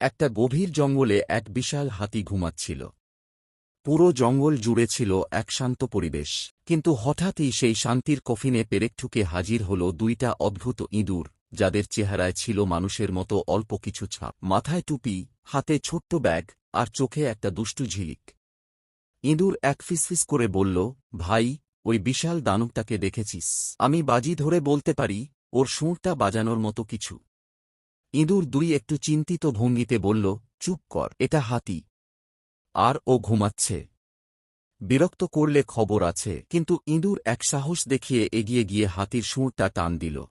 একটা গভীর জঙ্গলে এক বিশাল হাতি ঘুমাচ্ছিল। পুরো জঙ্গল জুড়ে ছিল এক শান্ত পরিবেশ, কিন্তু হঠাৎই সেই শান্তির কফিনে পেরেক ঠুকে হাজির হল দুইটা অদ্ভুত ইঁদুর, যাদের চেহারায় ছিল মানুষের মতো অল্প কিছু ছাপ। মাথায় টুপি, হাতে ছোট্ট ব্যাগ, আর চোখে একটা দুষ্টু ঝিলিক। ইঁদুর এক ফিসফিস করে বলল, ভাই, ওই বিশাল দানবটাকে দেখেছিস? আমি বাজি ধরে বলতে পারি, ওর সুরটা বাজানোর মতো কিছু। ইঁদুর দুই একটু চিন্তিত ভঙ্গিতে বলল, চুপ কর, এটা হাতি। আর ও ঘুমাচ্ছে। বিরক্ত করলে খবর আছে। কিন্তু ইঁদুর এক সাহস দেখিয়ে এগিয়ে গিয়ে হাতির সুরটা টান দিল।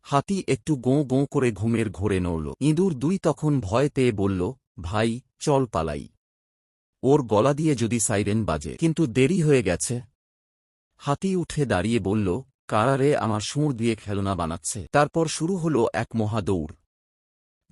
হাতি একটু গোঁ গোঁ করে ঘুমের ঘোরে নড়ল। ইঁদুর দুই তখন ভয় পেয়ে বলল, ভাই, চল পালাই। ওর গলা দিয়ে যদি সাইরেন বাজে। কিন্তু দেরি হয়ে গেছে। হাতি উঠে দাঁড়িয়ে বলল, কারারে আমার সুর দিয়ে খেলনা বানাচ্ছে। তারপর শুরু হল এক মহা দৌড়।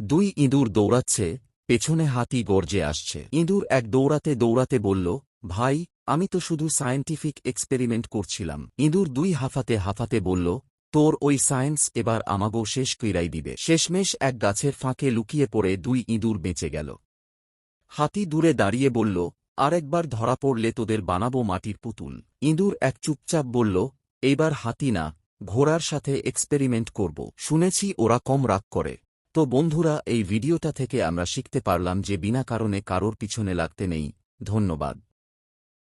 দুই ইঁদুর দৌড়াচ্ছে, পেছনে হাতি গর্জে আসছে। ইঁদুর এক দৌড়াতে দৌড়াতে বলল, ভাই, আমি তো শুধু সায়েন্টিফিক এক্সপেরিমেন্ট করছিলাম। ইঁদুর দুই হাঁফাতে হাঁফাতে বলল, তোর ওই সায়েন্স এবার আমাগো শেষ কইরাই দিবে। শেষমেশ এক গাছের ফাঁকে লুকিয়ে পড়ে দুই ইঁদুর বেঁচে গেল। হাতি দূরে দাঁড়িয়ে বলল, আরেকবার ধরা পড়লে তোদের বানাবো মাটির পুতুল। ইঁদুর এক চুপচাপ বলল, এইবার হাতি না, ঘোড়ার সাথে এক্সপেরিমেন্ট করব। শুনেছি ওরা কম রাগ করে। তো বন্ধুরা, এই ভিডিওটা থেকে আমরা শিখতে পারলাম যে বিনা কারণে কারোর পিছনে লাগতে নেই। ধন্যবাদ।